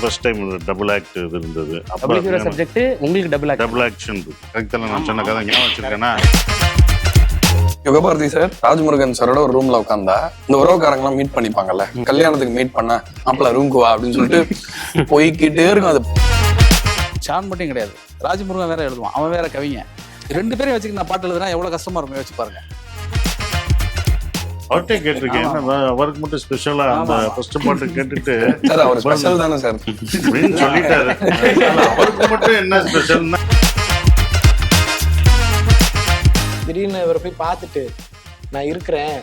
First time double act இருந்தது. Double hero subject உங்களுக்கு double action கரெக்டாக நான் சொன்ன கதை ஞாபகம் வச்சிருக்கேன்னா. யுகபாரதி சார் ராஜ்முருகன் சாரோட ஒரு ரூம்ல உட்காந்தா இந்த உறவுக்காரங்க எல்லாம் மீட் பண்ணிப்பாங்கல்ல, கல்யாணத்துக்கு மீட் பண்ண அப்பல ரூம்க்கு வா அப்படின்னு சொல்லிட்டு போய்கிட்டே இருக்கும். அது ஷான் மட்டும் கிடையாது, ராஜ்முருகன் வேற எழுதுவான், அவன் வேற கவிங்க. 2 பேரையும் வச்சுக்க நான் பாட்டு எழுதுனா எவ்வளவு கஷ்டமா இருக்கும் யோசிச்சு பாருங்க. அவர்கிட்ட கேட்டிருக்கேன், அவருக்கு மட்டும் ஸ்பெஷலா அந்த ஃபர்ஸ்ட் பாட்டு கேட்டுட்டு சார் அவர் ஸ்பெஷல் தானே சார் அப்படின்னு சொல்லிட்டாரு. அவருக்கு மட்டும் என்ன ஸ்பெஷல்னா, திடீர்னு இவரை போய் பார்த்துட்டு நான் இருக்கிறேன்,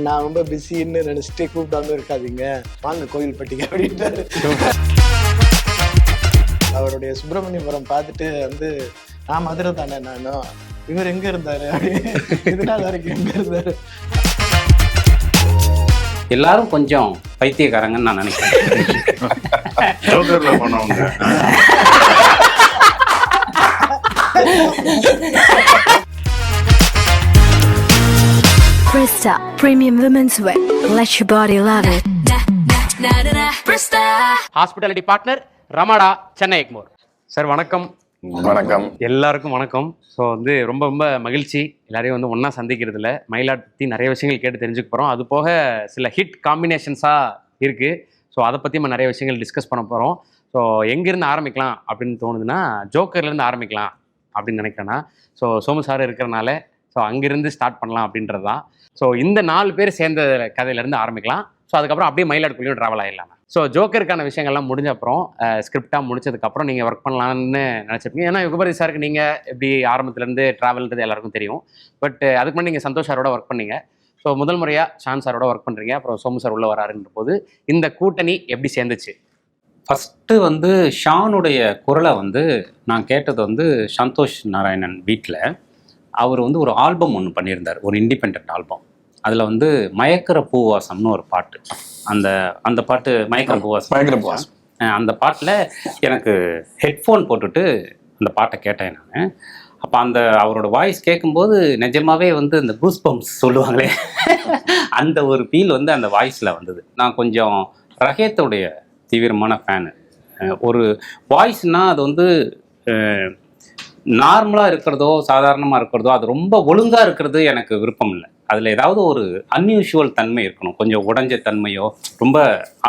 நான் ரொம்ப பிஸின்னு நினைச்சிட்டு கூப்பிடாம இருக்காதீங்க, வாங்க கோயில்பட்டிக்கு அப்படின்ட்டாரு. அவருடைய சுப்பிரமணியபுரம் பார்த்துட்டு வந்து நான் மதுரை தானே, நானும் இவர் எங்க இருந்தாரு அப்படின்னு, இதனால வரைக்கும் எங்க இருந்தாரு. எல்லாரும் கொஞ்சம் பைத்தியக்காரங்கன்னு நான் நினைக்கிறேன். ஜோக்கர்ல போனவங்க Brista Premium Women's Wear. Let your body love it. Hospitality partner Ramada, Chennai Egmore. Sir வணக்கம். வணக்கம் எல்லாருக்கும் வணக்கம். ஸோ வந்து ரொம்ப ரொம்ப மகிழ்ச்சி எல்லாரையும் வந்து ஒன்றா சந்திக்கிறதுல. மயிலாட் பற்றி நிறைய விஷயங்கள் கேட்டு தெரிஞ்சுக்க போகிறோம். அது போக சில ஹிட் காம்பினேஷன்ஸாக இருக்குது. ஸோ அதை பற்றி நம்ம நிறைய விஷயங்கள் டிஸ்கஸ் பண்ண போகிறோம். ஸோ எங்கேருந்து ஆரம்பிக்கலாம் அப்படின்னு தோணுதுன்னா ஜோக்கர்லேருந்து ஆரம்பிக்கலாம் அப்படின்னு நினைக்கிறேன்னா, ஸோ சோமு சார் இருக்கிறனால ஸோ அங்கேருந்து ஸ்டார்ட் பண்ணலாம் அப்படின்றது தான். ஸோ இந்த 4 பேர் சேர்ந்த கதையிலேருந்து ஆரம்பிக்கலாம். ஸோ அதுக்கப்புறம் அப்படியே மயிலாடுக்குள்ளேயும் ட்ராவல் ஆகிடலாம். ஸோ ஜோக்கருக்கான விஷயங்கள்லாம் முடிஞ்ச அப்புறம் ஸ்கிரிப்டாக முடிச்சதுக்கப்புறம் நீங்கள் ஒர்க் பண்ணலான்னு நினச்சிருப்பீங்க. ஏன்னா யுகபாரதி சாருக்கு நீங்கள் எப்படி ஆரம்பத்துலேருந்து ட்ராவல்ன்றது எல்லாருக்கும் தெரியும். பட் அதுக்கு முன்னாடி நீங்கள் சந்தோஷ் சாரோட ஒர்க் பண்ணீங்க. ஸோ முதல் முறையாக ஷான் சாரோட ஒர்க் பண்ணுறீங்க. அப்புறம் சோமு சார் உள்ளே வராருன்ற போது இந்த கூட்டணி எப்படி சேர்ந்துச்சு? ஃபஸ்ட்டு வந்து ஷானுடைய குரலை வந்து நான் கேட்டது வந்து சந்தோஷ் நாராயணன் வீட்டில். அவர் வந்து ஒரு ஆல்பம் ஒன்று பண்ணியிருந்தார், ஒரு இண்டிபெண்ட் ஆல்பம். அதில் வந்து மயக்கிற பூவாசம்னு ஒரு பாட்டு. அந்த பாட்டு மயக்கிற பூவாசம். அந்த பாட்டில் எனக்கு ஹெட்ஃபோன் போட்டுட்டு அந்த பாட்டை கேட்டேன் நான். அப்போ அவரோட வாய்ஸ் கேட்கும்போது நிஜமாவே வந்து இந்த கூஸ் பம்ப்ஸ் சொல்லுவாங்களே அந்த ஒரு ஃபீல் வந்து அந்த வாய்ஸில் வந்தது. நான் கொஞ்சம் ரஹேத்துடைய தீவிரமான ஃபேனு. ஒரு வாய்ஸ்னால் அது வந்து நார்மலாக இருக்கிறதோ சாதாரணமாக இருக்கிறதோ அது ரொம்ப ஒழுங்காக இருக்கிறது எனக்கு விருப்பம் இல்லை. அதில் ஏதாவது ஒரு அன்யூஷுவல் தன்மை இருக்கணும், கொஞ்சம் உடஞ்ச தன்மையோ ரொம்ப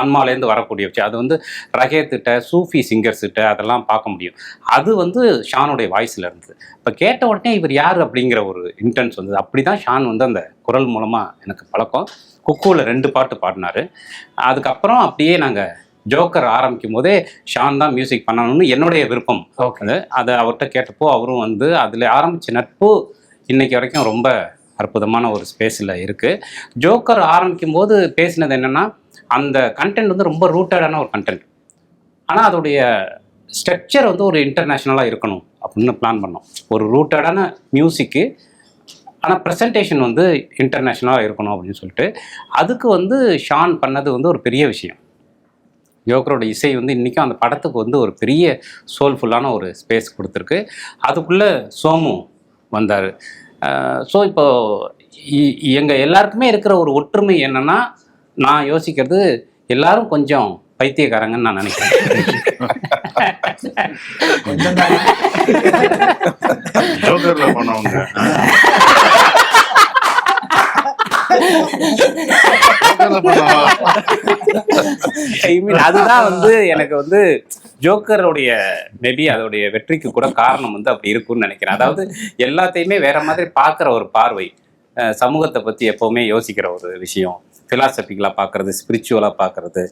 ஆன்மாலேருந்து வரக்கூடிய விஷயம். அது வந்து ரகேத்திட்ட சூஃபி சிங்கர்ஸ்கிட்ட அதெல்லாம் பார்க்க முடியும். அது வந்து ஷானுடைய வாய்ஸில் இருந்தது. இப்போ கேட்ட உடனே இவர் யார் அப்படிங்கிற ஒரு இன்டென்ஸ் வந்தது. அப்படி தான் ஷான் வந்து அந்த குரல் மூலமாக எனக்கு பழக்கம். குக்கூவில் 2 பாட்டு பாடினார். அதுக்கப்புறம் அப்படியே நாங்கள் ஜோக்கர் ஆரம்பிக்கும் போதே ஷான் தான் மியூசிக் பண்ணணும்னு என்னுடைய விருப்பம். அதை அவர்கிட்ட கேட்டப்போ அவரும் வந்து அதில் ஆரம்பித்த நட்பு இன்னைக்கு வரைக்கும் ரொம்ப அற்புதமான ஒரு ஸ்பேஸில் இருக்குது. ஜோக்கர் ஆரம்பிக்கும் போது பேசினது என்னென்னா, அந்த கண்டென்ட் வந்து ரொம்ப ரூட்டடான ஒரு கண்டென்ட், ஆனால் அதோடைய ஸ்ட்ரக்சர் வந்து ஒரு இன்டர்நேஷ்னலாக இருக்கணும் அப்படின்னு பிளான் பண்ணோம். ஒரு ரூட்டடான மியூசிக்கு, ஆனால் ப்ரெசன்டேஷன் வந்து இன்டர்நேஷ்னலாக இருக்கணும் அப்படின்னு சொல்லிட்டு அதுக்கு வந்து ஷான் பண்ணது வந்து ஒரு பெரிய விஷயம். ஜோக்கரோட இசை வந்து இன்றைக்கும் அந்த படத்துக்கு வந்து ஒரு பெரிய சோல்ஃபுல்லான ஒரு ஸ்பேஸ் கொடுத்துருக்கு. அதுக்குள்ளே சோமு வந்தார். ஸோ இப்போ எங்கள் எல்லாருக்குமே இருக்கிற ஒரு ஒற்றுமை என்னென்னா, நான் யோசிக்கிறது எல்லாரும் கொஞ்சம் பைத்தியக்காரங்கன்னு நான் நினைக்கிறேன். ஜோக்கர்ல போனவங்க அதுதான் வந்து எனக்கு வந்து ஜோக்கருடைய மேபி அதோடைய வெற்றிக்கு கூட காரணம் வந்து அப்படி இருக்கும்னு நினைக்கிறேன். அதாவது எல்லாத்தையுமே வேற மாதிரி பார்க்குற ஒரு பார்வை, சமூகத்தை பற்றி எப்போவுமே யோசிக்கிற ஒரு விஷயம், ஃபிலாசபிக்கலாக பார்க்குறது, ஸ்பிரிச்சுவலாக பார்க்குறது,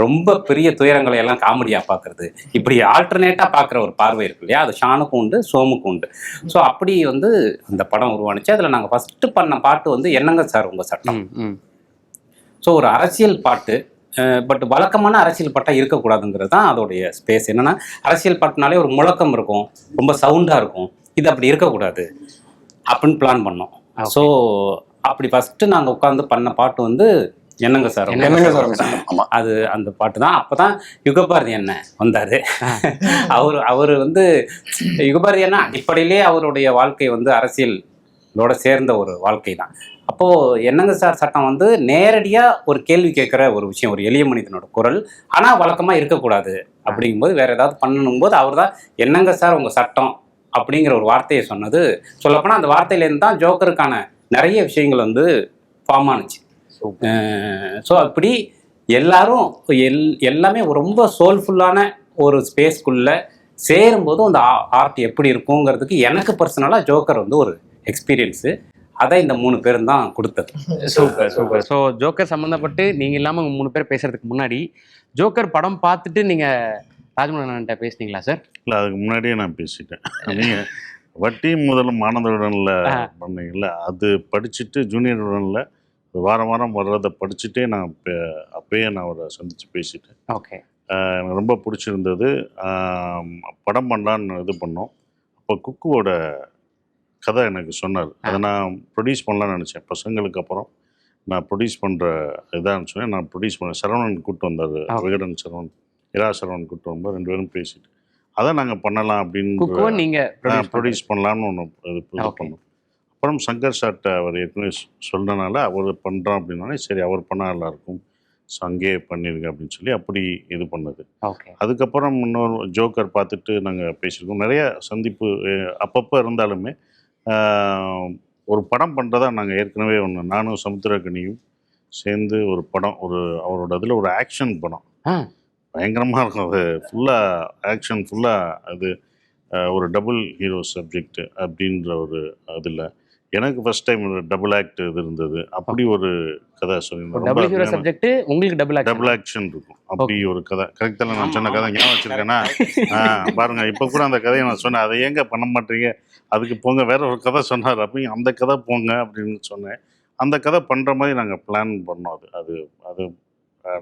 ரொம்ப பெரிய துயரங்களை எல்லாம் காமெடியாக பார்க்குறது, இப்படி ஆல்டர்னேட்டாக பார்க்குற ஒரு பார்வை இருக்கு இல்லையா, அது ஷானுக்கும் உண்டு, சோமுக்கும் உண்டு. ஸோ அப்படி வந்து அந்த படம் உருவானுச்சு. அதில் நாங்கள் ஃபஸ்ட்டு பண்ண பாட்டு வந்து என்னங்க சார் உங்கள் சட்டம். ஸோ ஒரு அரசியல் பாட்டு, பட் வழக்கமான அரசியல் பாட்டாக இருக்கக்கூடாதுங்கிறது தான் அதோடைய ஸ்பேஸ். என்னென்னா அரசியல் பாட்டுனாலே ஒரு முழக்கம் இருக்கும், ரொம்ப சவுண்டாக இருக்கும். இது அப்படி இருக்கக்கூடாது அப்படின்னு பிளான் பண்ணோம். ஸோ அப்படி ஃபஸ்ட்டு நாங்கள் உட்காந்து பண்ண பாட்டு வந்து என்னங்க சார். அது அந்த பாட்டு தான். அப்போ தான் யுகபாரதி அண்ணன் வந்தார். அவர் வந்து யுகபாரதி அண்ணன் அடிப்படையிலே அவருடைய வாழ்க்கை வந்து அரசியலோட சேர்ந்த ஒரு வாழ்க்கை தான். அப்போ அப்போது என்னங்க சார் சட்டம் வந்து நேரடியாக ஒரு கேள்வி கேட்குற ஒரு விஷயம், ஒரு எளிய மனிதனோட குரல். ஆனால் வழக்கமாக இருக்கக்கூடாது அப்படிங்கும்போது வேறு ஏதாவது பண்ணணும்போது அவர் தான் என்னங்க சார் உங்கள் சட்டம் அப்படிங்கிற ஒரு வார்த்தையை சொன்னது. சொல்லப்போனால் அந்த வார்த்தையிலேருந்து தான் ஜோக்கருக்கான நிறைய விஷயங்கள் வந்து ஃபார்ம் ஆனுச்சு. ஸோ அப்படி எல்லாரும் எல்லாமே ரொம்ப சோல்ஃபுல்லான ஒரு ஸ்பேஸ்க்குள்ளே சேரும்போது அந்த ஆர்ட் எப்படி இருக்குங்கிறதுக்கு எனக்கு பர்சனலாக ஜோக்கர் வந்து ஒரு எக்ஸ்பீரியன்ஸு. அதை இந்த 3 பேரும் தான் கொடுத்தது. Super super. ஸோ ஜோக்கர் சம்மந்தப்பட்டு நீங்கள் இல்லாமல் 3 பேர் பேசுறதுக்கு முன்னாடி ஜோக்கர் படம் பார்த்துட்டு நீங்கள் ராஜமோகன்கிட்ட பேசுனீங்களா சார்? இல்லை, அதுக்கு முன்னாடியே நான் பேசிட்டேன். நீங்கள் வட்டி முதல்ல மானந்தவுடனில் பண்ணீங்கல்ல, அது படிச்சுட்டு ஜூனியர் உடனில் வாரம் வாரம் வர்றதை படிச்சுட்டே நான் அப்பயே நான் அவரை சந்தித்து பேசிட்டேன். ஓகே. எனக்கு ரொம்ப பிடிச்சிருந்தது. படம் பண்ணலான்னு இது பண்ணோம். அப்போ குக்குவோட கதை எனக்கு சொன்னார். அதை நான் ப்ரொடியூஸ் பண்ணலான்னு நினச்சேன். பசங்களுக்கு அப்புறம் நான் ப்ரொடியூஸ் பண்ணுற இதான்னு சொன்னேன். நான் ப்ரொடியூஸ் பண்ணேன். சரவணன் கூப்பிட்டு வந்தார், விகடன் சரவணன், சரவணன் கூப்பிட்டு வரும்போது 2 பேரும் பேசிட்டு அதை நாங்கள் பண்ணலாம் அப்படின்னு நீங்கள் ப்ரொடியூஸ் பண்ணலான்னு ஒன்று இது பண்ணோம். அப்புறம் சங்கர் சார்ட்ட அவர் ஏற்கனவே சொன்னனால அவர் பண்ணுறோம் அப்படின்னாலே சரி அவர் பண்ணால் நல்லாயிருக்கும், ஸோ அங்கேயே பண்ணிடுங்க அப்படின்னு சொல்லி அப்படி இது பண்ணது. அதுக்கப்புறம் இன்னொரு ஜோக்கர் பார்த்துட்டு நாங்கள் பேசியிருக்கோம். நிறைய சந்திப்பு அப்பப்போ இருந்தாலுமே ஒரு படம் பண்ணுறதா நாங்கள் ஏற்கனவே ஒன்று நானும் சமுத்திரக்கனியும் சேர்ந்து ஒரு படம், அவரோட இதில் ஒரு ஆக்ஷன் படம் பயங்கரமாக இருக்கும். அது ஃபுல்லாக ஆக்ஷன், ஃபுல்லாக அது ஒரு டபுள் ஹீரோ சப்ஜெக்ட் அப்படின்ற ஒரு இதில் எனக்கு ஃபர்ஸ்ட் டைம் டபுள் ஆக்ட் இது இருந்தது. அப்படி ஒரு கதை சொல்லியிருந்தேன். டபுள் ஆக்ஷன் இருக்கும் அப்படி ஒரு கதை. கரெக்டாக நான் சொன்ன கதை ஞாபகம் வச்சிருக்கேன்னா பாருங்க, இப்போ கூட அந்த கதையை நான் சொன்னேன். அதை ஏங்க பண்ண மாட்டீங்க, அதுக்கு போங்க, வேற ஒரு கதை சொன்னார் அப்படி அந்த கதை போங்க அப்படின்னு சொன்னேன். அந்த கதை பண்ணுற மாதிரி நாங்கள் பிளான் பண்ணோம். அது அது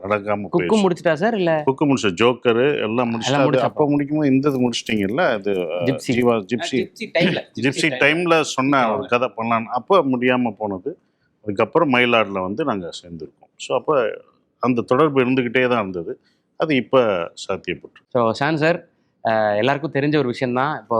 நடக்காம குக்கு முடிச்சிட்டா சார்? இல்லை குக்கு முடிச்ச ஜோக்கரு எல்லாம் முடிச்சிட்டு அப்போ முடிக்கும்போது இந்த இது முடிச்சிட்டிங்கல்ல, அது ஜிப்சி டைமில் சொன்ன ஒரு கதை பண்ணலான்னு அப்போ முடியாமல் போனது. அதுக்கப்புறம் மயிலாடில் வந்து நாங்கள் சேர்ந்துருக்கோம். ஸோ அப்போ அந்த தொடர்பு இருந்துக்கிட்டே தான் இருந்தது. அது இப்போ சாத்தியப்பட்டு. ஸோ ஷான் சார், எல்லாருக்கும் தெரிஞ்ச ஒரு விஷயந்தான். இப்போ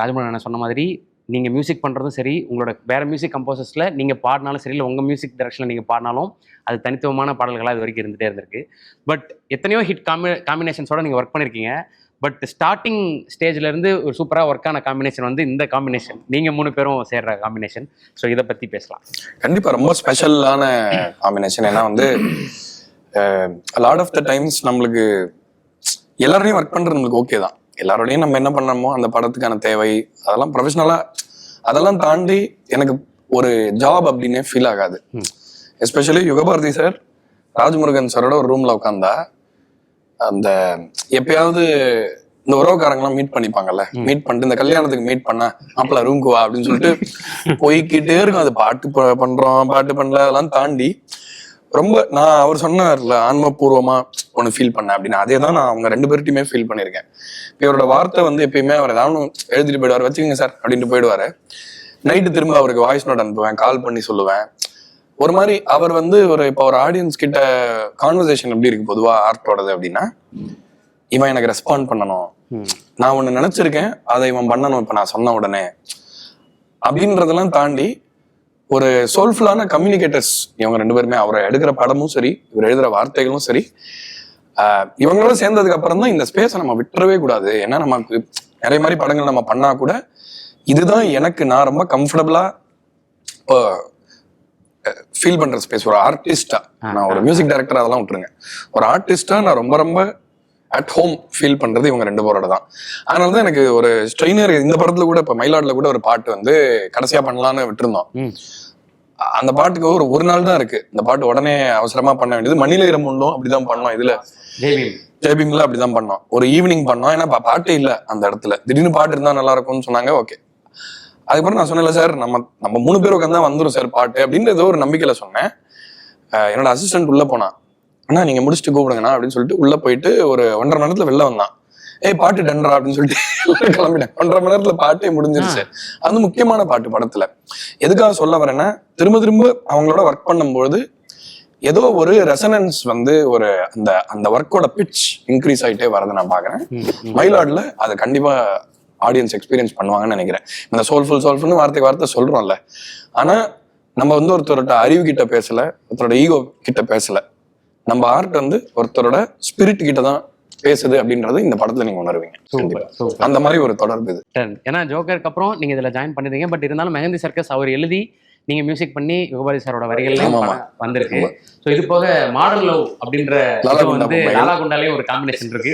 ராஜமோகன் சொன்ன மாதிரி நீங்கள் மியூசிக் பண்ணுறதும் சரி, உங்களோட வேறு மியூசிக் கம்போசர்ஸில் நீங்கள் பாடினாலும் சரி, இல்லை உங்கள் மியூசிக் டைரக்ஷனில் நீங்கள் பாடினாலும் அது தனித்துவமான பாடல்களாக இது வரைக்கும் இருந்துகிட்டே இருந்திருக்கு. பட் எத்தனையோ ஹிட் காம்பினேஷன்ஸோடு நீங்கள் ஒர்க் பண்ணியிருக்கீங்க. பட் ஸ்டார்டிங் ஸ்டேஜ்லேருந்து ஒரு சூப்பராக ஒர்க் ஆன காம்பினேஷன் வந்து இந்த காம்பினேஷன், நீங்கள் 3 பேரும் சேர்ற காம்பினேஷன். ஸோ இதை பற்றி பேசலாம். கண்டிப்பாக ரொம்ப ஸ்பெஷலான காம்பினேஷன். ஏன்னா வந்து லாட் ஆஃப் த டைம்ஸ் நம்மளுக்கு எல்லாரையும் ஒர்க் பண்ணுறது நம்மளுக்கு ஓகே தான். எல்லாரோடையும் நம்ம என்ன பண்ணணுமோ அந்த படத்துக்கான தேவை அதெல்லாம் ப்ரொஃபஷனலாக அதெல்லாம் தாண்டி எனக்கு ஒரு ஜாப் அப்படின்னே ஃபீல் ஆகாது. எஸ்பெஷலி யுகபாரதி சார், ராஜ்முருகன் சாரோட ஒரு ரூம்ல உட்காந்தா அந்த எப்பயாவது இந்த உறவுக்காரங்களாம் மீட் பண்ணிப்பாங்கல்ல, மீட் பண்ணிட்டு இந்த கல்யாணத்துக்கு மீட் பண்ண மாப்பிள்ள ரூம்க்கு வா அப்படின்னு சொல்லிட்டு போய்கிட்டே இருக்கும். அது பாட்டு பண்றோம், பாட்டு பண்ணல, அதெல்லாம் தாண்டி ரொம்ப நான் அவர் சொன்னார்ல ஆன்மபூர்வமா ஒன்று ஃபீல் பண்ணேன் அப்படின்னு, அதே தான் நான் அவங்க 2 பேர்ட்டையுமே ஃபீல் பண்ணியிருக்கேன். இப்போ இவரோட வார்த்தை வந்து எப்பயுமே அவர் ஏதாவது எழுதிட்டு போயிடுவார், வச்சுக்கோங்க சார் அப்படின்ட்டு போயிடுவாரு. நைட்டு திரும்ப அவருக்கு வாய்ஸ் நோட் அனுப்புவேன், கால் பண்ணி சொல்லுவேன். ஒரு மாதிரி அவர் வந்து இப்போ ஒரு ஆடியன்ஸ் கிட்ட கான்வர்சேஷன் எப்படி இருக்கு பொதுவா ஆர்ட்டோடது அப்படின்னா, இவன் எனக்கு ரெஸ்பாண்ட் பண்ணணும், நான் ஒன்று நினைச்சிருக்கேன் அதை இவன் பண்ணணும் இப்போ நான் சொன்ன உடனே அப்படின்றதெல்லாம் தாண்டி ஒரு சோல்ஃபுல்லான கம்யூனிகேட்டர்ஸ் இவங்க 2 பேருமே. அவரை எடுக்கிற படமும் சரி, இவர் எழுதுற வார்த்தைகளும் சரி, இவங்களோட சேர்ந்ததுக்கு அப்புறம் தான் இந்த ஸ்பேஸை நம்ம விட்டுறவே கூடாது. ஏன்னா நமக்கு நிறைய மாதிரி படங்கள் நம்ம பண்ணா கூட இதுதான் எனக்கு நான் ரொம்ப கம்ஃபர்டபுளா ஃபீல் பண்ற ஸ்பேஸ். ஒரு ஆர்டிஸ்டா, நான் ஒரு மியூசிக் டைரக்டர் அதெல்லாம் விட்டுருங்க, ஒரு ஆர்டிஸ்டா நான் ரொம்ப ரொம்ப அட் ஹோம் ஃபீல் பண்றது இவங்க 2 பேரோட தான். அதனாலதான் எனக்கு ஒரு ஸ்ட்ரெயினர் இந்த படத்துல கூட, இப்ப மயிலாடுல கூட ஒரு பாட்டு வந்து கடைசியா பண்ணலான்னு விட்டுருந்தோம். அந்த பாட்டுக்கு ஒரு நாள் தான் இருக்கு. இந்த பாட்டு உடனே அவசரமா பண்ண வேண்டியது. மணில இரமுண்டும் அப்படிதான் பண்ணோம். இதுல ஜெய்பீம்ல அப்படிதான் பண்ணோம். ஒரு ஈவினிங் பண்ணோம். ஏன்னா பாட்டே இல்ல அந்த இடத்துல. திடீர்னு பாட்டு இருந்தா நல்லா இருக்கும்னு சொன்னாங்க. ஓகே, அதுக்கப்புறம் நான் சொன்னேன் சார், நம்ம 3 பேர் உட்காந்து வந்துடும் சார் பாட்டு அப்படின்னு ஏதோ ஒரு நம்பிக்கையில சொன்னேன். என்னோட அசிஸ்டன்ட் உள்ள போனான். அண்ணா நீங்க முடிச்சுட்டு கூப்பிடுங்கண்ணா அப்படின்னு சொல்லிட்டு உள்ள போயிட்டு ஒரு 1.5 மணி நேரத்துல வெளில வந்தான். பாட்டு டென்ரா அப்படின்னு சொல்லிட்டு கிளம்பிட்டேன். 1.5 மணி நேரத்துல பாட்டே முடிஞ்சிருச்சு. அது முக்கியமான பாட்டு படத்துல. எதுக்காக சொல்ல வரேன்னா, திரும்ப திரும்ப அவங்களோட ஒர்க் பண்ணும்போது ஏதோ ஒரு ரெசனன்ஸ் வந்து ஒரு அந்த ஒர்க்கோட பிட்ச் இன்க்ரீஸ் ஆகிட்டே வரதை நான் பாக்குறேன். மயிலாடுல அதை கண்டிப்பா ஆடியன்ஸ் எக்ஸ்பீரியன்ஸ் பண்ணுவாங்கன்னு நினைக்கிறேன். இந்த சோல்ஃபுல்னு வார்த்தை சொல்றோம்ல, ஆனா நம்ம வந்து ஒருத்தரோட அறிவு கிட்ட பேசல, ஒருத்தரோட ஈகோ கிட்ட பேசல, நம்ம ஆர்ட் வந்து ஒருத்தரோட ஸ்பிரிட் கிட்ட தான் பேசுது அப்படின்றது இந்த படத்துல நீங்க உணர்வீங்க. அந்த மாதிரி ஒரு தொடர்பு இது. ஏன்னா ஜோக்கருக்கு அப்புறம் நீங்க இதுல ஜாயின் பண்ணிருக்கீங்க. பட் இருந்தாலும் மெஹந்தி சர்க்கஸ் அவர் எழுதி நீங்க மியூசிக் பண்ணி யுகபாரதி சாரோட வரிகள்லாம் வந்திருக்கு. ஸோ இது போக மாடல் லவ் அப்படின்ற வந்து லாலாகுண்டாலையும் ஒரு காம்பினேஷன் இருக்கு.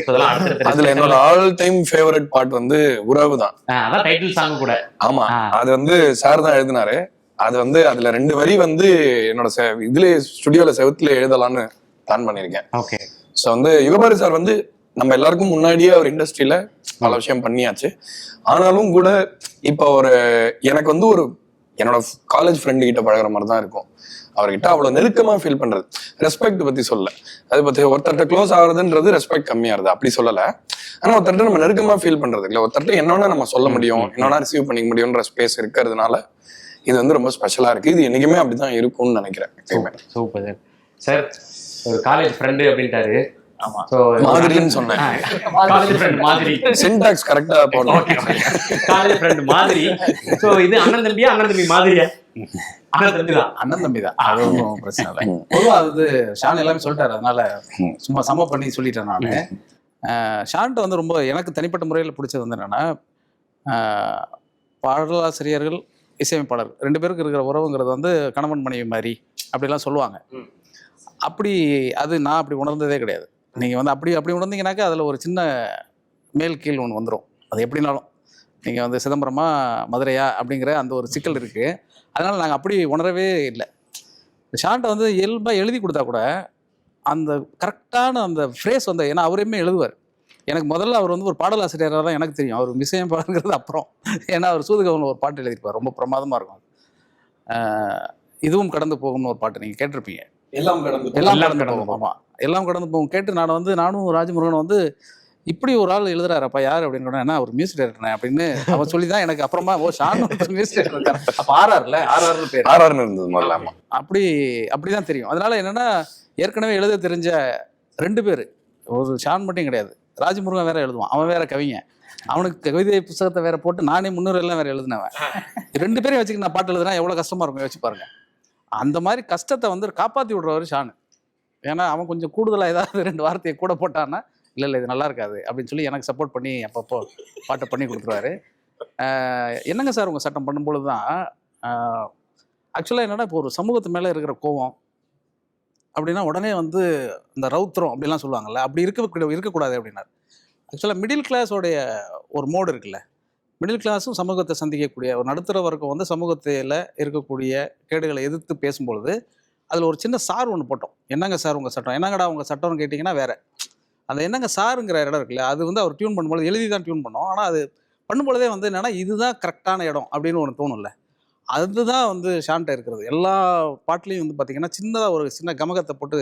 அதுல என்னோட ஆல் டைம் ஃபேவரட் பார்ட் வந்து உறவு தான். அதான் டைட்டில் சாங் கூட. ஆமா, அது வந்து சார் தான் எழுதினாரு. அது வந்து அதுல 2 வரி வந்து என்னோட இதுல ஸ்டுடியோல செவத்துல எழுதலான்னு பிளான் பண்ணிருக்கேன். ஓகே. ஸோ வந்து யுகபாரதி சார் வந்து நம்ம எல்லாருக்கும் முன்னாடியே ஒரு இண்டஸ்ட்ரியில பல விஷயம் பண்ணியாச்சு. ஆனாலும் கூட இப்போ எனக்கு வந்து என்னோட காலேஜ் ஃப்ரெண்டு கிட்ட பழகிற மாதிரி தான் இருக்கும். அவர்கிட்ட அவ்வளவு நெருக்கமா ஃபீல் பண்றது. ரெஸ்பெக்ட் பத்தி சொல்ல, அதை பத்தி ஒருத்தர்கிட்ட க்ளோஸ் ஆகுறதுன்றது ரெஸ்பெக்ட் கம்மியாருது அப்படி சொல்லல. ஆனா ஒருத்தர்கிட்ட நம்ம நெருக்கமா ஃபீல் பண்றது இல்லை, ஒருத்தர்கிட்ட என்னன்னா நம்ம சொல்ல முடியும், என்னன்னா ரிசீவ் பண்ணிக்க முடியும்ன்ற ஸ்பேஸ் இருக்கிறதுனால இது வந்து ரொம்ப ஸ்பெஷலா இருக்கு. இது என்னைக்குமே அப்படிதான் இருக்கும்னு நினைக்கிறேன். Super sir. ஒரு காலேஜ் ஃப்ரெண்டு அப்படின்ட்டாரு. ஆமா, மாதிரின்னு சொன்னேன். காலேஜ் ஃப்ரெண்ட் மாதிரி சின்டாக்ஸ் கரெக்டா போடணும். காலேஜ் ஃப்ரெண்ட் மாதிரி. சோ இது அண்ணன் தம்பியா, அண்ணன் தம்பி மாதிரியா? அண்ணன் தம்பி தான், அது ஒன்றும் பிரச்சனை இல்லை. பொதுவாக அது ஷான் எல்லாமே சொல்லிட்டாரு, அதனால சும்மா சம பண்ணி சொல்லிட்டேன் நான். ஷான்ட்ட வந்து ரொம்ப எனக்கு தனிப்பட்ட முறையில் பிடிச்சது வந்து என்னன்னா, பாடலாசிரியர்கள் இசையமைப்பாளர் 2 பேருக்கு இருக்கிற உறவுங்கிறது வந்து கணவன் மனைவி மாதிரி அப்படிலாம் சொல்லுவாங்க. அப்படி அது நான் அப்படி உணர்ந்ததே கிடையாது. நீங்கள் வந்து அப்படி உணர்ந்தீங்கன்னாக்கா அதில் ஒரு சின்ன மேல் கீழ் ஒன்று வந்துடும். அது எப்படினாலும் நீங்கள் வந்து சிதம்பரமா மதுரையா அப்படிங்கிற அந்த ஒரு சிக்கல் இருக்குது. அதனால் நாங்கள் அப்படி உணரவே இல்லை. ஷான்ட்ட வந்து இயல்பாக எழுதி கொடுத்தா கூட அந்த கரெக்டான அந்த ஃப்ரேஸ் வந்து, ஏன்னா அவரையுமே எழுதுவார். எனக்கு முதல்ல அவர் வந்து ஒரு பாடலாசிரியராக தான் எனக்கு தெரியும். அவர் இசையமைப்பாளருங்கிறது அப்புறம். ஏன்னா அவர் சூதுகவனில் ஒரு பாட்டு எழுதியிருப்பார், ரொம்ப பிரமாதமாக இருக்கும். இதுவும் கடந்து போகும்னு ஒரு பாட்டு நீங்கள் கேட்டிருப்பீங்க. எல்லாம் கடந்து போகும். ஆமாம், எல்லாம் கடந்து போகும் கேட்டு நானும் ராஜமுருகன் வந்து இப்படி ஒரு ஆள் எழுதுறாருப்பா யார் அப்படின்னு, என்ன ஒரு மியூசிக் டைரக்டர் அப்படின்னு அவன் சொல்லி தான் எனக்கு அப்புறமா ஷான் மியூசிக் டைரக்டர். அப்போ ஆர்ஆர்னு பேர், ஆர்ஆர்னு இருந்தது முதல்ல. அப்படிதான் தெரியும். அதனால என்னன்னா, ஏற்கனவே எழுத தெரிஞ்ச 2 பேர், ஒரு ஷான் மட்டும் கிடையாது, ராஜமுருகன் வேற எழுதுவான், அவன் வேற கவிஞன், அவனுக்கு கவிதை புத்தகத்தை வேற போட்டு நானே முன்னுரையெல்லாம் வேற எழுதினவன். 2 பேரையும் வச்சுக்க நான் பாட்டு எழுதுனா எவ்வளோ கஷ்டமா இருக்கும் யோசிச்சு பாருங்க. அந்த மாதிரி கஷ்டத்தை வந்து காப்பாற்றி விடுறவர் ஷானு. ஏன்னா அவன் கொஞ்சம் கூடுதலாக ஏதாவது 2 வார்த்தையை கூட போட்டான்னா, இல்லை இது நல்லா இருக்காது அப்படின்னு சொல்லி எனக்கு சப்போர்ட் பண்ணி அப்பப்போ பாட்டை பண்ணி கொடுத்துருவாரு. என்னங்க சார் உங்கள் சட்டம் பண்ணும்பொழுது தான் ஆக்சுவலாக என்னென்னா, இப்போ ஒரு சமூகத்து மேலே இருக்கிற கோவம் அப்படின்னா உடனே வந்து இந்த ரவுத்திரம் அப்படிலாம் சொல்லுவாங்கல்ல, அப்படி இருக்கக்கூடாது அப்படின்னாரு. ஆக்சுவலாக மிடில் கிளாஸோடைய ஒரு மோடு இருக்குல்ல, மிடில் கிளாஸும் சமூகத்தை சந்திக்கக்கூடிய ஒரு நடுத்தர வர்க்கம் வந்து சமூகத்தில் இருக்கக்கூடிய கேடுகளை எதிர்த்து பேசும்பொழுது அதில் ஒரு சின்ன சார் ஒன்று போட்டோம். என்னங்க சார் உங்கள் சட்டம், என்னங்கடா உங்கள் சட்டம்னு கேட்டிங்கன்னா வேறு. அந்த என்னங்க சாருங்கிற இடம் இருக்குல்ல, அது வந்து அவர் டியூன் பண்ணும்போது எழுதி தான் டியூன் பண்ணோம். ஆனால் அது பண்ணும்பொழுதே வந்து என்னென்னா, இதுதான் கரெக்டான இடம் அப்படின்னு ஒன்று தோணும்ல, அதுதான் வந்து ஷான்ட்ட இருக்கிறது. எல்லா பாட்டுலேயும் வந்து பார்த்திங்கன்னா சின்னதாக ஒரு சின்ன கமகத்தை போட்டு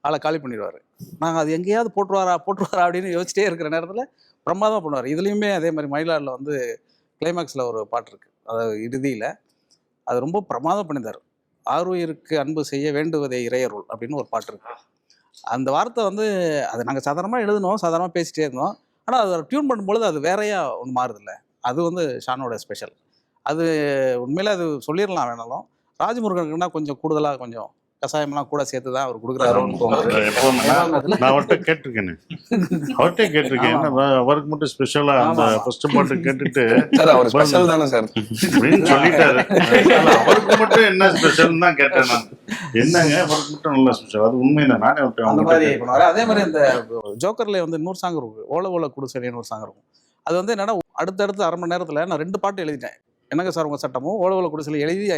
ஆளை காலி பண்ணிடுவார். நாங்கள் அது எங்கேயாவது போட்டுருவாரா அப்படின்னு யோசிச்சிட்டே இருக்கிற நேரத்தில் பிரமாதமாக பண்ணுவார். இதுலேயுமே அதே மாதிரி மயிலாடில் வந்து கிளைமேக்ஸில் ஒரு பாட்டு இருக்குது, அதாவது இறுதியில், அது ரொம்ப பிரமாதம் பண்ணியிருந்தார். ஆருயிருக்கு அன்பு செய்ய வேண்டுவதே இறையருள் அப்படின்னு ஒரு பாட்டு இருக்குது. அந்த வார்த்தை வந்து அது நாங்கள் சாதாரணமாக எழுதினோம், சாதாரணமாக பேசிகிட்டே இருந்தோம். ஆனால் அதை டியூன் பண்ணும்பொழுது அது வேறையாக ஒன்று மாறுதில்ல, அது வந்து ஷானோட ஸ்பெஷல். அது உண்மையிலே அது சொல்லிடலாம் வேணாலும். ராஜமுருகனுக்குன்னா கொஞ்சம் கூடுதலாக கொஞ்சம் கசாயம்லாம் கூட சேர்த்து தான் அவர் கொடுக்குறாரு. நான் அவர்கிட்ட கேட்டிருக்கேன் அவருக்கு மட்டும் ஸ்பெஷலா அந்த ஃபர்ஸ்ட் பாட்டு கேட்டுட்டு அவர் ஸ்பெஷல் தானே சார் அப்படின்னு சொல்லிட்டாரு. அவருக்கு மட்டும் என்ன ஸ்பெஷல் தான் கேட்டேன் நான். என்னங்க அவருக்கு மட்டும் நல்ல ஸ்பெஷல், அது உண்மைதான். நானே அந்த மாதிரி பண்ணுவாரு. அதே மாதிரி இந்த ஜோக்கர்ல வந்து இன்னொரு சாங் இருக்கும், ஓல குடிசைன்னு ஒரு சாங் இருக்கும். அது வந்து என்னன்னா, அடுத்தடுத்து 1/2 மணி நேரத்தில் நான் 2 பாட்டு எழுதிட்டேன். என்னங்க சார் உங்கள் சட்டமும் ஓல குடிசையில் எழுதி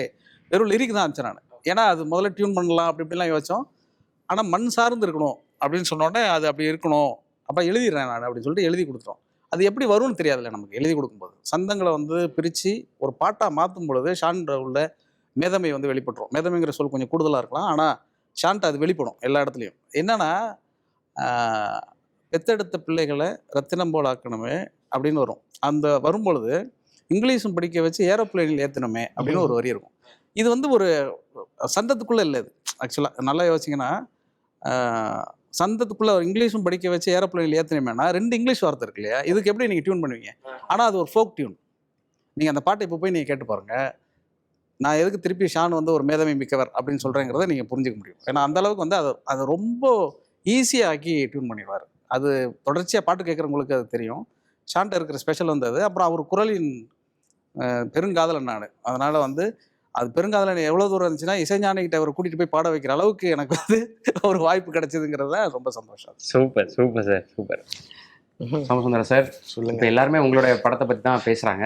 வெறும் லிரிக் தான் அனுப்பிச்சேன் நான். ஏன்னா அது முதல்ல டியூன் பண்ணலாம் இப்படிலாம் யோசிச்சோம். ஆனால் மண் சார்ந்து இருக்கணும் அப்படின்னு சொன்னோடனே அது அப்படி இருக்கணும், அப்போ எழுதிடுறேன் நான் அப்படின்னு சொல்லிட்டு எழுதி கொடுத்துட்டோம். அது எப்படி வரும்னு தெரியாதுல்ல நமக்கு. எழுதி கொடுக்கும்போது சந்தங்களை வந்து பிரித்து ஒரு பாட்டாக மாற்றும் பொழுது ஷான்ட உள்ள மேதமை வந்து வெளிப்பட்டுரும். மேதமைங்கிற சொல் கொஞ்சம் கூடுதலாக இருக்கலாம், ஆனால் ஷான்ட்ட அது வெளிப்படும் எல்லா இடத்துலையும். என்னன்னா, பெத்தெடுத்த பிள்ளைகளை ரத்தினம் போல் ஆக்கணுமே அப்படின்னு வரும். அந்த வரும்பொழுது இங்கிலீஷும் படிக்க வச்சு ஏரோப்ளேனில் ஏற்றணுமே அப்படின்னு ஒரு வரி இருக்கும். இது வந்து ஒரு சந்தத்துக்குள்ளே இல்லை. இது ஆக்சுவலாக நல்லா யோசிச்சிங்கன்னா, சந்தத்துக்குள்ளே இங்கிலீஷும் படிக்க வச்சு ஏரோப்ளேனில் ஏற்றினமேனா 2 இங்கிலீஷ் வார்த்தை இருக்கு இல்லையா, இதுக்கு எப்படி நீங்கள் டியூன் பண்ணுவீங்க? ஆனால் அது ஒரு ஃபோக் டியூன். நீங்கள் அந்த பாட்டை இப்போ போய் நீங்கள் கேட்டு பாருங்கள். நான் எதுக்கு திருப்பி ஷான் வந்து ஒரு மேதமை மிக்கவர் அப்படின்னு சொல்கிறேங்கிறத நீங்கள் புரிஞ்சுக்க முடியும். ஏன்னா அந்த அளவுக்கு வந்து அதை ரொம்ப ஈஸியாக ஆக்கி டியூன் பண்ணிடுவார். அது தொடர்ச்சியாக பாட்டு கேட்குறவங்களுக்கு அது தெரியும். ஷான்ட்ட இருக்கிற ஸ்பெஷல் வந்து அது. அப்புறம் அவர் குரலின் பெருங்காதலன் நான். அதனால் வந்து அது பெருங்காதலன் எவ்வளோ தூரம் இருந்துச்சுன்னா இசைஞானிகிட்ட அவர் கூட்டிகிட்டு போய் பாட வைக்கிற அளவுக்கு எனக்கு வந்து ஒரு வாய்ப்பு கிடைச்சதுங்கிறத ரொம்ப சந்தோஷம். Super super sir, super. Somasundaram sir, சொல்லுங்க. இப்போ எல்லாருமே உங்களுடைய படத்தை பற்றி தான் பேசுகிறாங்க,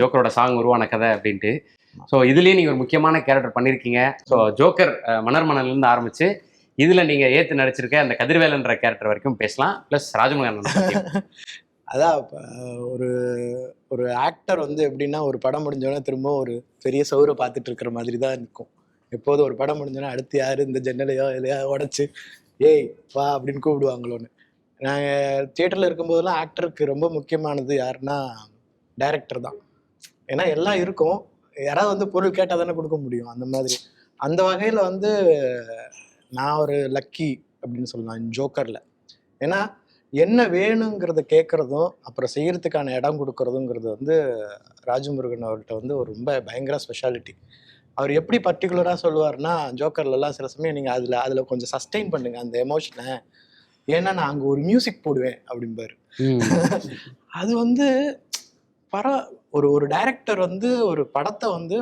ஜோக்கரோட சாங் உருவான கதை அப்படின்ட்டு. ஸோ இதுலேயே நீங்கள் ஒரு முக்கியமான கேரக்டர் பண்ணியிருக்கீங்க. ஸோ ஜோக்கர் மணர்மணல்லேருந்து ஆரம்பித்து இதில் நீங்கள் ஏற்று நடிச்சிருக்க அந்த கதிர்வேலன்ற கேரக்டர் வரைக்கும் பேசலாம். ப்ளஸ் ராஜமுருகன். அதான் ஒரு ஒரு ஆக்டர் வந்து எப்படின்னா ஒரு படம் முடிஞ்சோடனே திரும்ப ஒரு பெரிய சவுரை பார்த்துட்டு இருக்கிற மாதிரி தான் இருக்கும். எப்போதும் ஒரு படம் முடிஞ்சோன்னா அடுத்து யார் இந்த ஜன்னலையோ எதையோ உடச்சி ஏய் வா அப்படின்னு கூப்பிடுவாங்களோன்னு. நாங்கள் தியேட்டரில் இருக்கும்போதெல்லாம் ஆக்டருக்கு ரொம்ப முக்கியமானது யாருன்னா டைரக்டர் தான். ஏன்னா எல்லாம் இருக்கும், யாராவது வந்து பொருள் கேட்டால் தானே கொடுக்க முடியும். அந்த மாதிரி அந்த வகையில் வந்து நான் ஒரு லக்கி அப்படின்னு சொல்லலாம் ஜோக்கரில். ஏன்னா என்ன வேணுங்கிறத கேட்குறதும் அப்புறம் செய்கிறதுக்கான இடம் கொடுக்குறதுங்கிறது வந்து ராஜமுருகன் அவர்கிட்ட வந்து ஒரு ரொம்ப பயங்கர ஸ்பெஷாலிட்டி. அவர் எப்படி பர்டிகுலராக சொல்லுவார்னா, ஜோக்கர்லலாம் சில சமயம் நீங்கள் அதில் கொஞ்சம் சஸ்டெயின் பண்ணுங்கள் அந்த எமோஷனை, ஏன்னா நான் அங்கே ஒரு மியூசிக் போடுவேன் அப்படிம்பாரு. அது வந்து ஒரு டைரக்டர் வந்து ஒரு படத்தை வந்து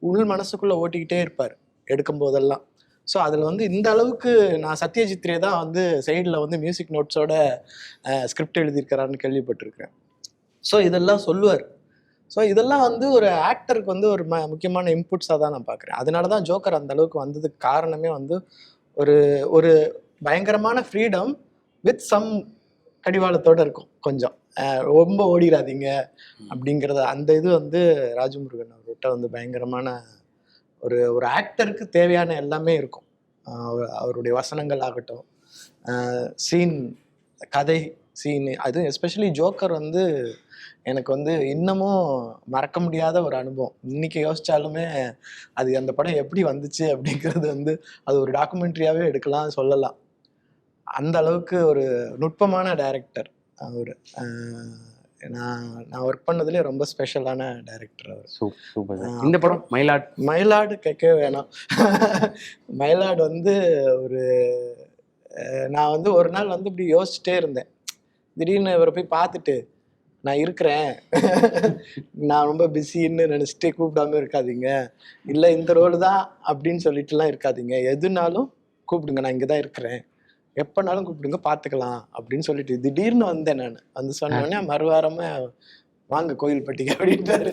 உள் மனசுக்குள்ளே ஓட்டிக்கிட்டே இருப்பார் எடுக்கும் போதெல்லாம். ஸோ அதில் வந்து இந்த அளவுக்கு நான் சத்யஜித் ரே தான் வந்து சைடில் வந்து மியூசிக் நோட்ஸோட ஸ்கிரிப்ட் எழுதியிருக்கிறான்னு கேள்விப்பட்டிருக்கேன். ஸோ இதெல்லாம் சொல்லுவார். ஸோ இதெல்லாம் வந்து ஒரு ஆக்டருக்கு வந்து ஒரு முக்கியமான இன்புட்ஸாக தான் நான் பார்க்குறேன். அதனால தான் ஜோக்கர் அந்த அளவுக்கு வந்ததுக்கு காரணமே வந்து ஒரு பயங்கரமான ஃப்ரீடம் வித் சம் கடிவாளத்தோடு இருக்கும். கொஞ்சம் ரொம்ப ஓடிடாதீங்க அப்படிங்கிறத அந்த இது வந்து ராஜமுருகன் அவர்கிட்ட வந்து பயங்கரமான ஒரு ஆக்டருக்கு தேவையான எல்லாமே இருக்கும். அவருடைய வசனங்கள் ஆகட்டும், சீன், கதை சீன், அது எஸ்பெஷலி ஜோக்கர் வந்து எனக்கு வந்து இன்னமும் மறக்க முடியாத ஒரு அனுபவம். இன்னைக்கு யோசிச்சாலுமே அது அந்த படம் எப்படி வந்துச்சு அப்படிங்கிறது வந்து அது ஒரு டாக்குமெண்ட்ரியாவே எடுக்கலாம் சொல்லலாம். அந்த அளவுக்கு ஒரு நுட்பமான டைரக்டர் அவர். நான் ஒர்க் பண்ணதுலேயே ரொம்ப ஸ்பெஷலான டைரக்டர் அவர். சூப்பர். இந்த படம் மயிலாடு கேட்கவே வேணாம். மயிலாடு வந்து நான் வந்து ஒரு நாள் வந்து இப்படி யோசிச்சுட்டே இருந்தேன். திடீர்னு இவரை போய் பார்த்துட்டு நான் இருக்கிறேன், நான் ரொம்ப பிஸின்னு நினச்சிட்டு கூப்பிடாம இருக்காதீங்க, இல்லை இந்த ரோல் தான் அப்படின்னு சொல்லிட்டுலாம் இருக்காதீங்க, எதுனாலும் கூப்பிடுங்க, நான் இங்கே தான் இருக்கிறேன், எப்போனாலும் கூப்பிடுங்க பார்த்துக்கலாம் அப்படின்னு சொல்லிட்டு திடீர்னு வந்தேன். நான் வந்து சொன்னோடனே மறுவாரமே வாங்க கோயில்பட்டிக்கு அப்படின்ட்டாரு.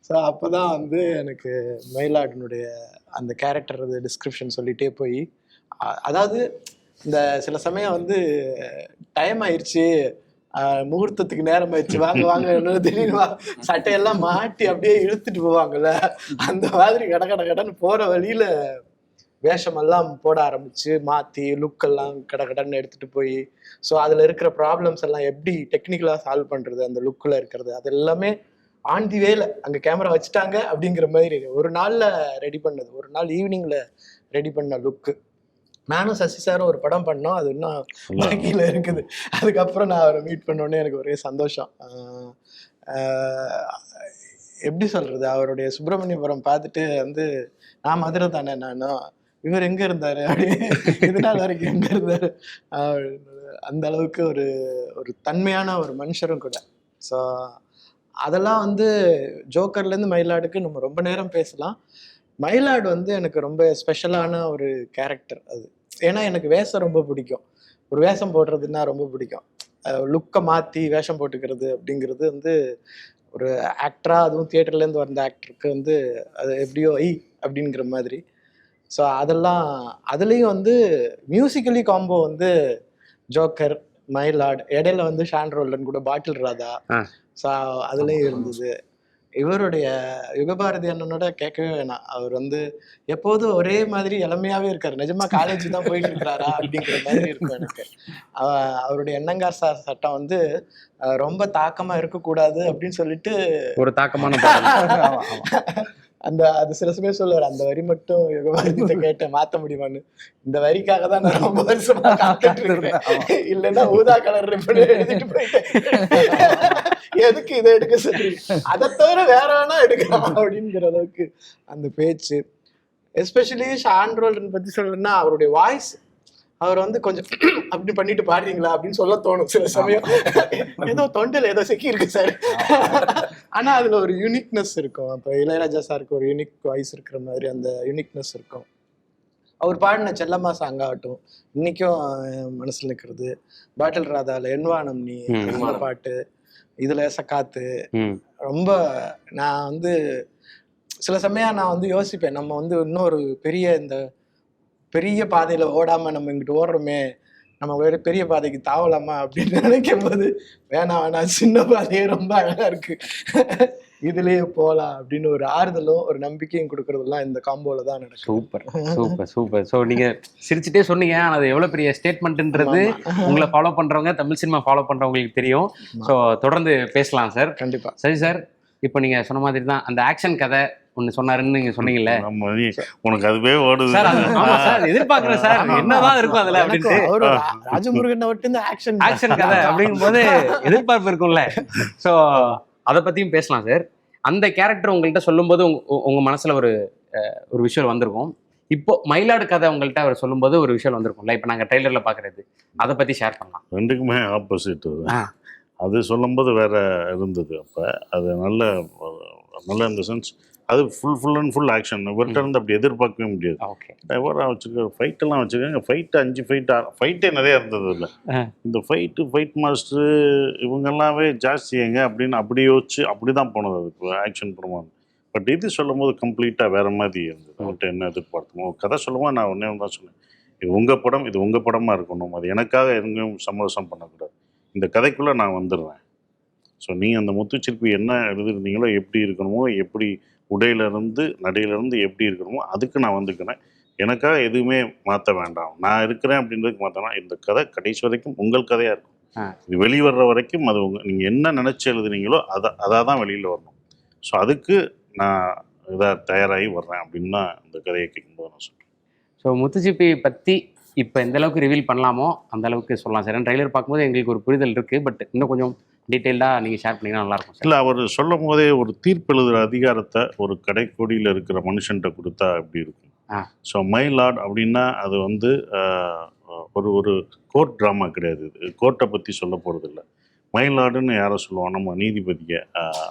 ஸோ அப்போ தான் வந்து எனக்கு மயிலாடினுடைய அந்த கேரக்டர் டிஸ்கிரிப்ஷன் சொல்லிகிட்டே போய், அதாவது இந்த சில சமயம் வந்து டைம் ஆயிடுச்சு, முகூர்த்தத்துக்கு நேரம் ஆயிடுச்சு, வாங்க வாங்க திடீர்னு சட்டையெல்லாம் மாட்டி அப்படியே இழுத்துட்டு போவாங்கல்ல, அந்த மாதிரி கடன்னு போகிற வழியில் வேஷமெல்லாம் போட ஆரம்பிச்சு மாற்றி லுக்கெல்லாம் கடன்னு எடுத்துகிட்டு போய், ஸோ அதில் இருக்கிற ப்ராப்ளம்ஸ் எல்லாம் எப்படி டெக்னிக்கலாக சால்வ் பண்ணுறது, அந்த லுக்கில் இருக்கிறது, அது எல்லாமே ஆன் தி வேல அங்கே கேமரா வச்சுட்டாங்க அப்படிங்கிற மாதிரி ஒரு நாளில் ரெடி பண்ணது, ஒரு நாள் ஈவினிங்கில் ரெடி பண்ண லுக்கு. நானும் சசி சாரும் ஒரு படம் பண்ணோம், அது இன்னும் பாக்கியில் இருக்குது. அதுக்கப்புறம் நான் அவரை மீட் பண்ணோடனே எனக்கு ஒரே சந்தோஷம். எப்படி சொல்கிறது, அவருடைய சுப்பிரமணியபுரம் பார்த்துட்டு வந்து நான் மதுரை தானே, நானும் இவர் எங்கே இருந்தார் அப்படி இது நாள் வரைக்கும் எங்கே இருந்தார், அந்த அளவுக்கு ஒரு தன்மையான ஒரு மனுஷரும் கூட. ஸோ அதெல்லாம் வந்து ஜோக்கர்லேருந்து மயிலாடுக்கு நம்ம ரொம்ப நேரம் பேசலாம். மயிலாடு வந்து எனக்கு ரொம்ப ஸ்பெஷலான ஒரு கேரக்டர் அது. ஏன்னா எனக்கு வேஷம் ரொம்ப பிடிக்கும், ஒரு வேஷம் போடுறதுன்னா ரொம்ப பிடிக்கும். லுக்கை மாற்றி வேஷம் போட்டுக்கிறது அப்படிங்கிறது வந்து ஒரு ஆக்டராக, அதுவும் தியேட்டர்லேருந்து வந்த ஆக்டருக்கு வந்து அது எப்படியோ அப்படிங்கிற மாதிரி. ஸோ அதுலேயும் வந்து மியூசிக்கலி காம்போ வந்து ஜோக்கர், மயிலாடு, இடையில வந்து ஷான் ரோல்டன் கூட பாட்டில் ராதா, ஸோ அதுலேயும் இருந்தது. இவருடைய யுகபாரதி அண்ணனோட கேட்கவே வேணாம், அவர் வந்து எப்போதும் ஒரே மாதிரி இளமையாவே இருக்காரு, நிஜமா காலேஜ் தான் போயிட்டு இருக்கிறாரா அப்படிங்கிற மாதிரி இருக்கும் எனக்கு. அவருடைய எண்ணங்கார் சார் சட்டம் வந்து ரொம்ப தாக்கமா இருக்கக்கூடாது அப்படின்னு சொல்லிட்டு ஒரு தாக்கமான அது சில சமயம் சொல்லுவார், அந்த வரி மட்டும் யுகபாரதிட்ட கேட்டேன் மாத்த முடியுமான்னு. இந்த வரிக்காக தான் நான் ரொம்ப வருஷமா காத்துட்டு இருக்கேன், இல்லைன்னா ஊதா கலர் எழுதிட்டு போயிட்டேன், எதுக்கு இதை எடுக்க சொல்றீங்க, அதை தவிர வேற வேணா எடுக்கலாம் அப்படிங்கிற அளவுக்கு அந்த பேச்சு. எஸ்பெஷலி ஷான் ரோல்டன் பத்தி சொல்லணும்னா அவருடைய வாய்ஸ், அவர் வந்து கொஞ்சம் அப்படி பண்ணிட்டு பாடுறீங்களா அப்படின்னு சொல்ல தோணும் சில சமயம். ஏதோ தொண்டில் ஏதோ சிக்கி இருக்கு சார், ஆனா அதுல ஒரு யூனிக்னஸ் இருக்கும். இப்போ இளையராஜா சாருக்கு ஒரு யூனிக் வாய்ஸ் இருக்கிற மாதிரி அந்த யூனிக்னஸ் இருக்கும். அவர் பாடின செல்லம்மா சாங் ஆகட்டும் இன்னைக்கும் மனசுல இருக்கிறது. பாட்டில் ராதால என்வானம் நீ அந்த பாட்டு, இதுல சக்காத்து ரொம்ப நான் வந்து சில சமயம் நான் வந்து யோசிப்பேன், நம்ம வந்து இன்னொரு பெரிய பாதையில ஓடாம நம்ம இங்கிட்டு ஓடுறோமே, நம்ம வேற பெரிய பாதைக்கு தாவலாமா அப்படின்னு நினைக்கும் போது வேணாம் சின்ன பாதையே ரொம்ப அழகா இருக்கு, இதுலயே போலாம் அப்படின்னு ஒரு ஆறுதலும் ஒரு நம்பிக்கையும் கொடுக்கறதெல்லாம் இந்த காம்போல தான் நடக்கும். Super super super. ஸோ நீங்க சிரிச்சுட்டே சொன்னீங்க, ஆனால் அது எவ்வளவு பெரிய ஸ்டேட்மெண்ட்ன்றது உங்களை ஃபாலோ பண்றவங்க, தமிழ் சினிமா ஃபாலோ பண்றவங்களுக்கு தெரியும். ஸோ தொடர்ந்து பேசலாம் சார். கண்டிப்பா. சரி சார், இப்போ நீங்க சொன்ன மாதிரி தான் அந்த ஆக்ஷன் கதை ஒன்னு சொன்னாருன்னு நீங்க சொன்னீங்கல்ல, உனக்கு அதுவே ஓடுது சார். ஆமா சார், எதிர்பார்க்கிறேன் சார் என்னதான் இருக்கும் அதுல அப்படின்ட்டு. ராஜமுருகன் மட்டும் இந்த ஆக்ஷன் கதை அப்படிங்கும் போது எதிர்பார்ப்பு இருக்கும்ல. ஸோ அதை பத்தியும் பேசலாம் சார். அந்த கேரக்டர் உங்கள்கிட்ட சொல்லும்போது உங்க மனசுல ஒரு விஷயம் வந்திருக்கும். இப்போ மயிலாடு கதை உங்கள்கிட்ட அவர் சொல்லும்போது ஒரு விஷயம் வந்திருக்கும்ல, இப்போ நாங்க ட்ரெய்லர்ல பாக்குறது, அதை பத்தி ஷேர் பண்ணலாம். ரெண்டுக்குமே ஆப்போசிட். அது சொல்லும்போது வேற இருந்தது. அப்போ அது நல்ல இந்த சென்ஸ் அது ஃபுல் அண்ட் ஃபுல் ஆக்ஷன். இவர்கிட்ட இருந்து அப்படி எதிர்பார்க்கவே முடியாது. எவராக வச்சுருக்க ஃபைட்டெல்லாம் வச்சுருக்காங்க. ஃபைட்டு 5 ஃபைட்டே நிறையா இருந்தது இல்லை. இந்த ஃபைட் மாஸ்டரு இவங்கெல்லாமே ஜாஸ்திங்க அப்படின்னு அப்படி யோசிச்சு அப்படி தான் போனது அது ஆக்ஷன் படமாக. பட் இது சொல்லும் போது கம்ப்ளீட்டாக வேறு மாதிரி இருந்தது. அவர்கிட்ட என்ன எதிர்பார்த்தோமோ கதை சொல்லும்போது நான் ஒன்றே தான் சொன்னேன், இது உங்கள் படமாக இருக்கணும், அது எனக்காக எங்கேயும் சமரசம் பண்ணக்கூடாது, இந்த கதைக்குள்ளே நான் வந்துடுவேன். ஸோ நீங்கள் அந்த முத்துச்சிற்பி என்ன எழுதிருந்தீங்களோ, எப்படி இருக்கணுமோ, எப்படி உடையிலேருந்து நடையிலேருந்து எப்படி இருக்கணுமோ அதுக்கு நான் வந்துக்கிறேன், எனக்காக எதுவுமே மாற்ற வேண்டாம், நான் இருக்கிறேன் அப்படின்றதுக்கு மாற்றலாம். இந்த கதை கடைசி வரைக்கும் உங்கள் கதையாக இருக்கும், இது வெளிவர்ற வரைக்கும் அது நீங்கள் என்ன நினச்சி எழுதுனீங்களோ அதாக தான் வெளியில் வரணும். ஸோ அதுக்கு நான் தயாராகி வர்றேன் அப்படின்னு தான் இந்த கதையை கேட்கும்போது நான் சொல்கிறேன். ஸோ முத்துச்சிப்பி பற்றி இப்போ எந்த அளவுக்கு ரிவீல் பண்ணலாமோ அந்த அளவுக்கு சொல்லலாம் சார். ட்ரெய்லர் பார்க்கும்போது எங்களுக்கு ஒரு புரிதல் இருக்குது, பட் இன்னும் கொஞ்சம் டீட்டெயில்டாக நீங்கள் ஷேர் பண்ணிங்கன்னா நல்லாயிருக்கும். இல்லை, அவர் சொல்லும் போதே ஒரு தீர்ப்பு எழுதுகிற அதிகாரத்தை ஒரு கடைக்கோடியில் இருக்கிற மனுஷன்கிட்ட கொடுத்தா எப்படி இருக்கும். ஸோ மைலார்ட் அப்படின்னா அது வந்து ஒரு கோர்ட் ட்ராமா கிடையாது. இது கோர்ட்டை பற்றி சொல்ல போகிறது இல்லை. மைலார்டுன்னு யாரை சொல்லுவோம், நம்ம நீதிபதியை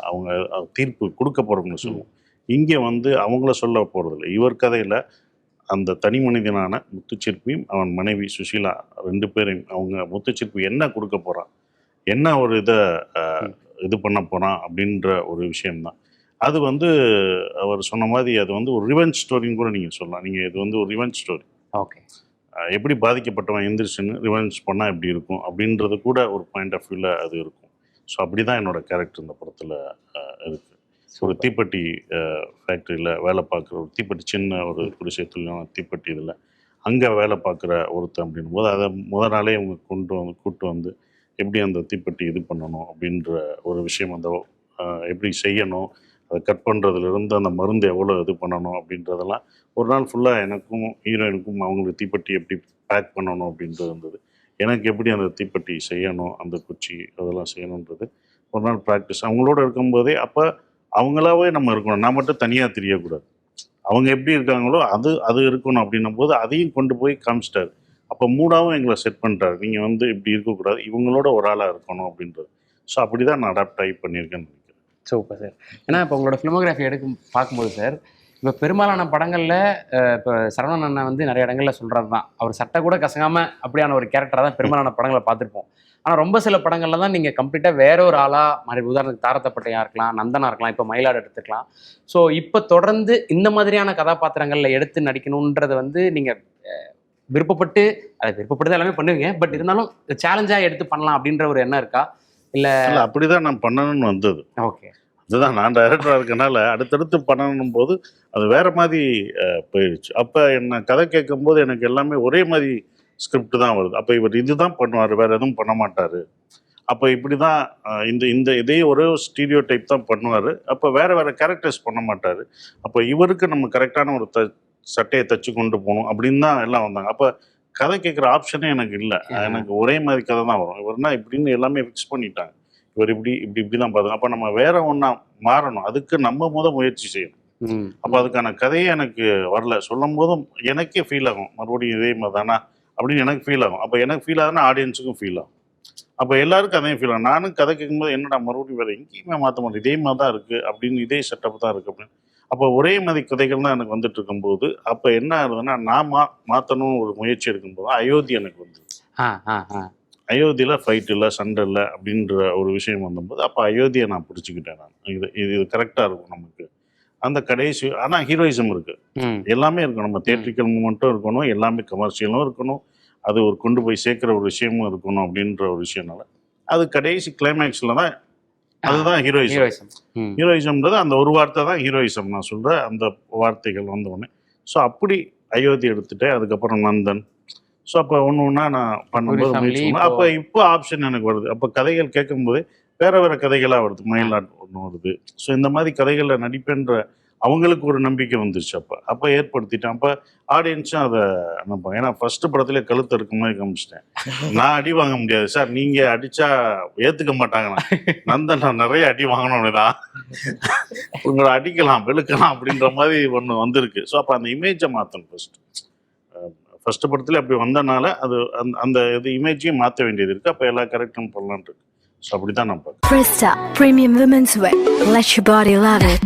அவங்க தீர்ப்பு கொடுக்க போகிறவங்க சொல்லுவோம். இங்கே வந்து அவங்கள சொல்ல போகிறதில்ல. இவர் கதையில் அந்த தனி மனிதனான முத்துச்சிற்பியும் அவன் மனைவி சுஷீலா 2 பேரையும் அவங்க முத்துச்சிற்பி என்ன கொடுக்க போகிறான், என்ன ஒரு இதை இது பண்ண போகிறான் அப்படின்ற ஒரு விஷயம்தான். அது வந்து அவர் சொன்ன மாதிரி அது வந்து ஒரு ரிவெஞ்ச் ஸ்டோரின்னு கூட நீங்கள் சொல்லலாம். நீங்கள் இது வந்து ஒரு ரிவெஞ்ச் ஸ்டோரி. ஓகே, எப்படி பாதிக்கப்பட்டவன் எந்திரிச்சுன்னு ரிவெஞ்ச் பண்ணால் எப்படி இருக்கும் அப்படின்றது கூட ஒரு பாயிண்ட் ஆஃப் வியூவில் அது இருக்கும். ஸோ அப்படி தான் என்னோட கேரக்டர் இந்த படத்தில் இருக்குது. ஒரு தீப்பெட்டி ஃபேக்ட்ரியில் வேலை பார்க்குற ஒரு தீப்பெட்டி, சின்ன ஒரு குடிசை தொழிலான தீப்பெட்டி இதில் அங்கே வேலை பார்க்குற ஒருத்தன் அப்படின்னும் போது அதை முதல் நாளே அவங்க கூப்பிட்டு வந்து எப்படி அந்த தீப்பெட்டி இது பண்ணணும் அப்படின்ற ஒரு விஷயம், அந்த எப்படி செய்யணும், அதை கட் பண்ணுறதுலேருந்து அந்த மருந்து எவ்வளோ இது பண்ணணும் அப்படின்றதெல்லாம் ஒரு நாள் ஃபுல்லாக எனக்கும் ஹீரோயினுக்கும் அவங்களுக்கு தீப்பெட்டி எப்படி பேக் பண்ணணும் அப்படின்றது இருந்தது. எனக்கு எப்படி அந்த தீப்பெட்டி செய்யணும், அந்த குச்சி அதெல்லாம் செய்யணுன்றது ஒரு நாள் ப்ராக்டிஸ். அவங்களோட இருக்கும்போதே அப்போ அவங்களாவே நம்ம இருக்கணும், நான் மட்டும் தனியாக தெரியக்கூடாது. அவங்க எப்படி இருக்காங்களோ அது இருக்கணும் அப்படின்னும் போது அதையும் கொண்டு போய் காமிச்சிட்டாரு. அப்போ மூடாவும் எங்களை செட் பண்ணிட்டாரு, நீங்கள் வந்து இப்படி இருக்கக்கூடாது, இவங்களோட ஒரு ஆளாக இருக்கணும் அப்படின்றது. ஸோ அப்படி தான் நான் அடாப்ட் ஆகி பண்ணியிருக்கேன்னு நினைக்கிறேன். Super sir. ஏன்னா இப்போ உங்களோட ஃபிலிமோகிராஃபி பார்க்கும்போது சார், இப்போ பெரும்பாலான படங்களில் இப்போ சரவணன் அண்ணன் வந்து நிறைய இடங்களில் சொல்கிறது தான், அவர் சட்டை கூட கசங்காமல் அப்படியான ஒரு கேரக்டராக தான் பெரும்பாலான படங்களை பார்த்துருப்போம். ஆனால் ரொம்ப சில படங்கள்ல தான் நீங்கள் கம்ப்ளீட்டாக வேற ஒரு ஆளாக மாதிரி, உதாரணத்துக்கு தாரத்தப்பட்டையாக இருக்கலாம், நந்தனா இருக்கலாம், இப்போ மயிலாடு எடுத்துக்கலாம். ஸோ இப்போ தொடர்ந்து இந்த மாதிரியான கதாபாத்திரங்களில் எடுத்து நடிக்கணுன்றது வந்து நீங்கள் விருப்பப்பட்டு தான் எல்லாமே பண்ணுவீங்க, பட் இருந்தாலும் சேலஞ்சாக எடுத்து பண்ணலாம் அப்படின்ற ஒரு எண்ணம் இருக்கா? இல்லை அப்படி தான் நான் பண்ணணும்னு வந்தது. ஓகே, அதுதான் நான் டைரக்டராக இருக்கனால அடுத்தடுத்து பண்ணணும் போது அது வேறு மாதிரி போயிடுச்சு. அப்போ என்ன கதை கேட்கும்போது எனக்கு எல்லாமே ஒரே மாதிரி ஸ்கிரிப்ட் தான் வருது. அப்போ இவர் இதுதான் பண்ணுவார், வேறு எதுவும் பண்ண மாட்டார். அப்போ இப்படி தான் இந்த இதே ஒரே ஸ்டீரியோ டைப் தான் பண்ணுவார். அப்போ வேறு கேரக்டர்ஸ் பண்ண மாட்டார். அப்போ இவருக்கு நம்ம கரெக்டான ஒரு சட்டையை தச்சு கொண்டு போகணும் அப்படின்னு தான் எல்லாம் வந்தாங்க. அப்போ கதை கேட்குற ஆப்ஷனே எனக்கு இல்லை. எனக்கு ஒரே மாதிரி கதை தான் வரும். இவர்னா இப்படின்னு எல்லாமே ஃபிக்ஸ் பண்ணிட்டாங்க. இவர் இப்படி தான் பார்த்துங்க. அப்போ நம்ம வேற ஒன்றா மாறணும். அதுக்கு நம்ம முயற்சி செய்யணும். அப்போ அதுக்கான கதையே எனக்கு வரல. சொல்லும் போதும் எனக்கே ஃபீல் ஆகும், மறுபடியும் இதே மாதிரி தானா அப்படின்னு எனக்கு ஃபீல் ஆகும். அப்போ எனக்கு ஃபீல் ஆகுதுன்னா ஆடியன்ஸுக்கும் ஃபீல் ஆகும். அப்போ எல்லாருக்கும் அதே ஃபீல் ஆகும். நானும் கதை கேட்கும்போது என்னடா மறுபடியும் வேறு எங்கேயுமே மாற்ற மாட்டேன், இதே மாதிரி தான் இருக்குது அப்படின்னு, இதே செட்டப் தான் இருக்குது அப்படின்னு. அப்போ ஒரே மாதிரி கதைகள் தான் எனக்கு வந்துட்டு இருக்கும்போது அப்போ என்ன ஆகுதுன்னா நான் மாற்றணும்னு ஒரு முயற்சி எடுக்கும்போது அயோத்தி எனக்கு வந்து அயோத்தியில் ஃபைட் இல்லை, சண்டை இல்லை அப்படின்ற ஒரு விஷயம் வந்தபோது அப்போ அயோத்தியை நான் பிடிச்சிக்கிட்டேன். நான் இது கரெக்டாக இருக்கும் நமக்கு. அந்த கடைசி ஆனால் ஹீரோயிசம் இருக்குது, எல்லாமே இருக்கணும். நம்ம தியேட்ரிக்கல் மூமெண்ட்டும் இருக்கணும், எல்லாமே கமர்ஷியலும் இருக்கணும், அது ஒரு கொண்டு போய் சேர்க்குற ஒரு விஷயமும் இருக்கணும் அப்படின்ற ஒரு விஷயம்னால அது கடைசி கிளைமேக்ஸில் தான் அதுதான் ஹீரோயிசம். ஹீரோயிசம்ன்றது அந்த ஒரு வார்த்தை தான் ஹீரோயிசம். நான் சொல்கிறேன் அந்த வார்த்தைகள் வந்த உடனே. ஸோ அப்படி அயோத்தி எடுத்துகிட்டேன். அதுக்கப்புறம் நந்தன். ஸோ அப்போ ஒன்றா நான் பண்ணும்போது முயற்சி பண்ணுவேன். அப்போ இப்போ ஆப்ஷன் எனக்கு வருது. அப்போ கதைகள் கேட்கும்போது வேறு கதைகளாக வருது. மயிலாட் ஒன்று வருது. ஸோ இந்த மாதிரி கதைகளில் நடிப்பேன்ற அவங்களுக்கு ஒரு நம்பிக்கை வந்துருச்சு. அப்போ ஏற்படுத்திட்டேன். அப்போ ஆடியன்ஸும் அதை நம்பாங்க. ஏன்னா ஃபர்ஸ்ட் படத்துல கழுத்து இருக்க மாதிரி காமிச்சிட்டேன். நான் அடி வாங்க முடியாது சார், நீங்கள் அடித்தா ஏற்றுக்க மாட்டாங்கண்ணா. நந்தன் நான் நிறைய அடி வாங்கணும்னு தான் உங்களை அடிக்கலாம் வெளுக்கலாம் அப்படின்ற மாதிரி ஒன்று வந்திருக்கு. ஸோ அப்போ அந்த இமேஜை மாற்றணும். ஃபர்ஸ்ட் படத்துல அப்படி வந்தனால அது அந்த இது இமேஜையும் மாற்ற வேண்டியது இருக்குது. அப்போ எல்லா கரெக்டும் பண்ணலான் இருக்கு. ஸோ அப்படி தான் நான் பார்க்குறேன். Presta Premium Women's Wear. Let your body love it.